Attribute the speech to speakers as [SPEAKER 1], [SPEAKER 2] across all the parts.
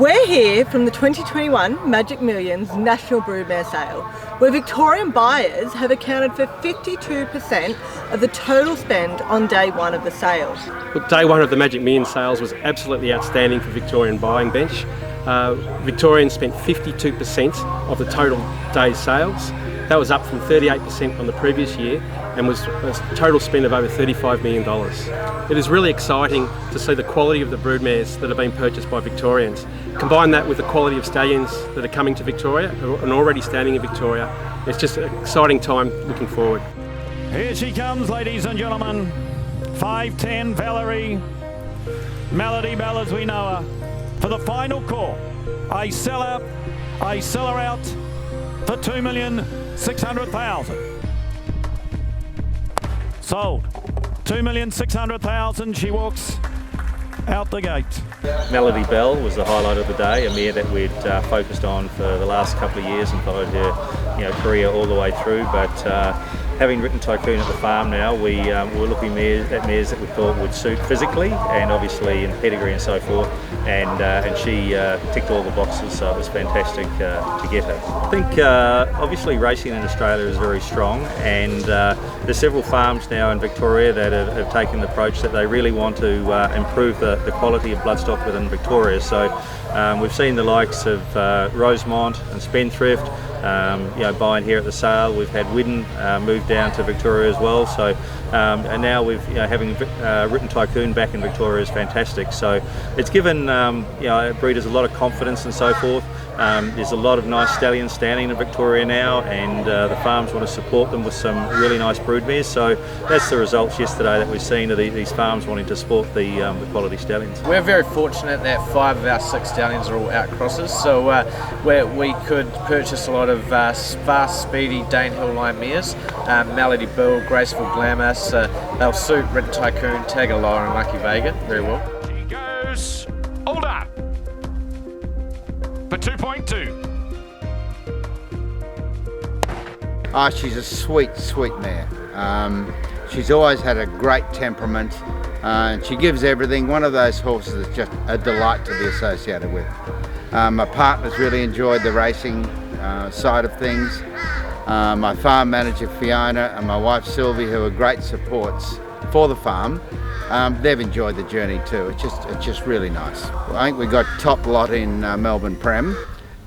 [SPEAKER 1] We're here from the 2021 Magic Millions National Broodmare Sale, where Victorian buyers have accounted for 52% of the total spend on day one of the sale.
[SPEAKER 2] Look, day one of the Magic Millions sales was absolutely outstanding for Victorian buying bench. Victorians spent 52% of the total day's sales. That was up from 38% on the previous year and was a total spend of over $35 million. It is really exciting to see the quality of the broodmares that have been purchased by Victorians. Combine that with the quality of stallions that are coming to Victoria and already standing in Victoria. It's just an exciting time looking forward.
[SPEAKER 3] Here she comes, ladies and gentlemen. 5'10" Valerie, Melody Bell as we know her. For the final call, I sell her out for $2,600,000. Sold. $2,600,000. She walks out the gate.
[SPEAKER 4] Melody Bell was the highlight of the day, a mare that we'd focused on for the last couple of years and followed her career all the way through. But having written Tycoon at the farm now, we were looking at mares that we thought would suit physically and obviously in pedigree and so forth. And she ticked all the boxes, so it was fantastic to get her. I think obviously racing in Australia is very strong, and there's several farms now in Victoria that have taken the approach that they really want to improve the quality of bloodstock within Victoria. So we've seen the likes of Rosemont and Spendthrift buying here at the sale. We've had Widden move down to Victoria as well. So and now we've having written Tycoon back in Victoria is fantastic. So it's given breeders a lot of confidence and so forth. There's a lot of nice stallions standing in Victoria now, and the farms want to support them with some really nice broodmares. So that's the results yesterday that we've seen of these farms wanting to support the quality stallions.
[SPEAKER 5] We're very fortunate that 5 of our 6 stallions are all out crosses, so we could purchase a lot of fast, speedy Danehill line mares. Melody Bill, Graceful Glamour, they'll suit Written Tycoon, Tagger Law and Lucky Vega very well.
[SPEAKER 3] She goes all done for 2.2.
[SPEAKER 6] She's a sweet mare. She's always had a great temperament, and she gives everything. One of those horses that's just a delight to be associated with. My partner's really enjoyed the racing side of things. My farm manager Fiona and my wife Sylvie, who are great supports for the farm, they've enjoyed the journey too. It's just really nice. I think we got top lot in Melbourne Prem,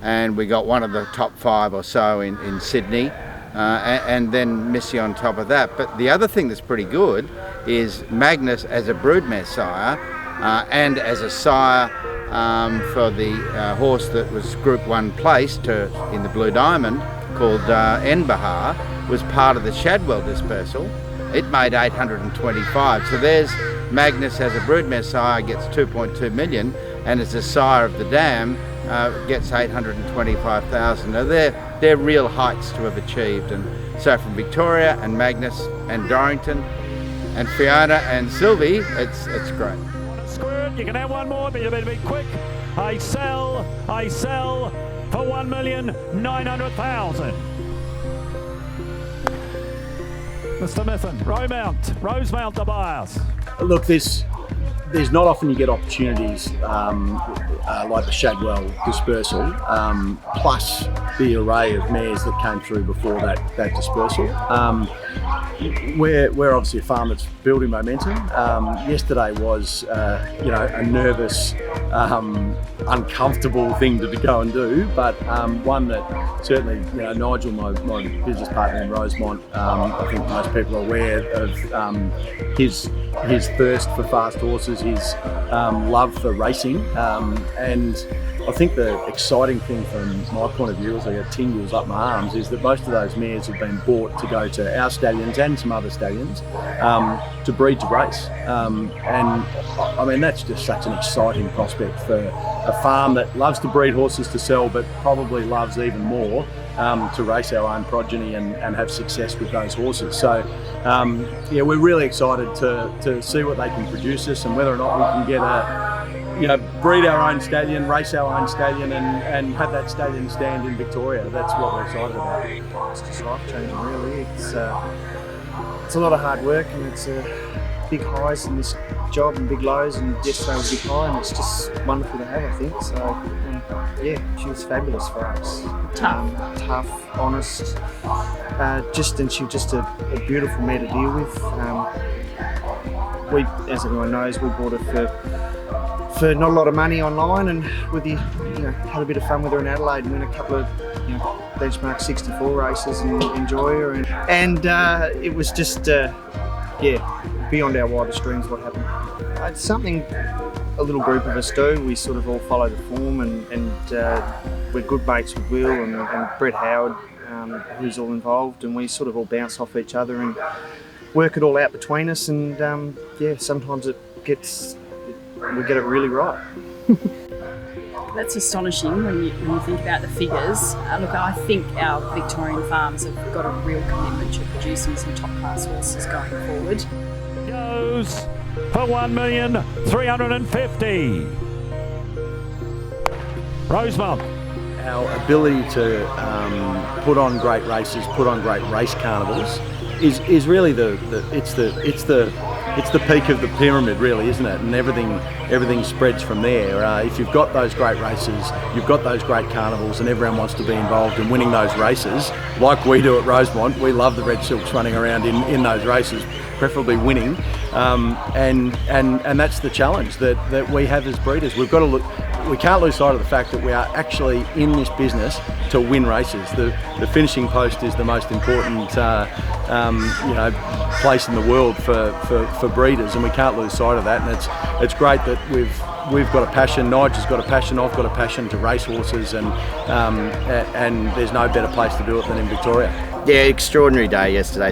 [SPEAKER 6] and we got one of the top 5 or so in Sydney, and then Missy on top of that. But the other thing that's pretty good is Magnus as a broodmare sire and as a sire for the horse that was Group 1 placed in the Blue Diamond called Enbahar, was part of the Shadwell dispersal. It made 825. So there's Magnus as a broodmare sire gets 2.2 million, and as a sire of the dam gets 825,000. Now they're real heights to have achieved. And so from Victoria and Magnus and Dorrington and Fiona and Sylvie, it's great.
[SPEAKER 3] Squirt, you can have one more, but you better be quick. I sell for $1,900,000. Mr. Mithen, Rosemount the buyers.
[SPEAKER 7] Look, there's not often you get opportunities like the Shadwell dispersal, plus the array of mares that came through before that dispersal. We're obviously a farm that's building momentum. Yesterday was a nervous, uncomfortable thing to go and do, but one that certainly Nigel, my business partner in Rosemont, I think most people are aware of his thirst for fast horses, his love for racing, and I think the exciting thing from my point of view, as I get tingles up my arms, is that most of those mares have been bought to go to our stallions and some other stallions to breed to race. And I mean, that's just such an exciting prospect for a farm that loves to breed horses to sell, but probably loves even more to race our own progeny and have success with those horses. So we're really excited to see what they can produce us, and whether or not we can get breed our own stallion, race our own stallion, and have that stallion stand in Victoria. That's what we're excited about.
[SPEAKER 8] It's just life changing, really. It's a lot of hard work, and it's a big highs in this job and big lows, and yesterday was a big high, and it's just wonderful to have, I think. So yeah, she was fabulous for us. Tough, honest, and she was just a beautiful mare to deal with. We, as everyone knows, we bought her for not a lot of money online, and had a bit of fun with her in Adelaide and win a couple of benchmark 64 races and enjoy her, and it was just beyond our wildest dreams what happened. It's something a little group of us do. We sort of all follow the form, and we're good mates with Will and Brett Howard, who's all involved, and we sort of all bounce off each other and work it all out between us, and sometimes we get it really right.
[SPEAKER 9] That's astonishing when you think about the figures. Look, I think our Victorian farms have got a real commitment to producing some top class horses going forward.
[SPEAKER 3] Goes for 1,350,000. Rosemont.
[SPEAKER 7] Our ability to put on great races, put on great race carnivals, is really it's the peak of the pyramid, really, isn't it? And everything spreads from there. If you've got those great races, you've got those great carnivals, and everyone wants to be involved in winning those races, like we do at Rosemont. We love the Red Silks running around in those races, preferably winning, and that's the challenge that we have as breeders. We've got to look. We can't lose sight of the fact that we are actually in this business to win races. The finishing post is the most important place in the world for breeders, and we can't lose sight of that. And it's great that we've got a passion. Nigel's got a passion. I've got a passion to race horses, and there's no better place to do it than in Victoria.
[SPEAKER 10] Yeah, extraordinary day yesterday.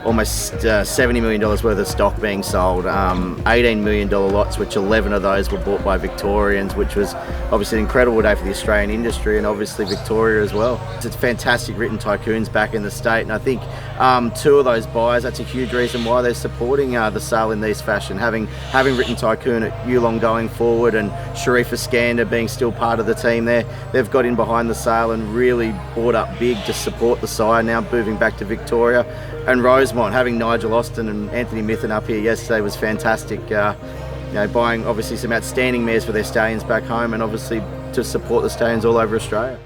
[SPEAKER 10] Almost $70 million worth of stock being sold, $18 million lots, which 11 of those were bought by Victorians, which was obviously an incredible day for the Australian industry and obviously Victoria as well. It's fantastic written tycoons back in the state, and I think two of those buyers, that's a huge reason why they're supporting the sale in this fashion. Having written tycoon at Yulong going forward, and Sharifa Skander being still part of the team there, they've got in behind the sale and really bought up big to support the sire now moving back to Victoria. And Rosemont, having Nigel Austin and Anthony Mithen up here yesterday was fantastic. Buying obviously some outstanding mares for their stallions back home, and obviously to support the stallions all over Australia.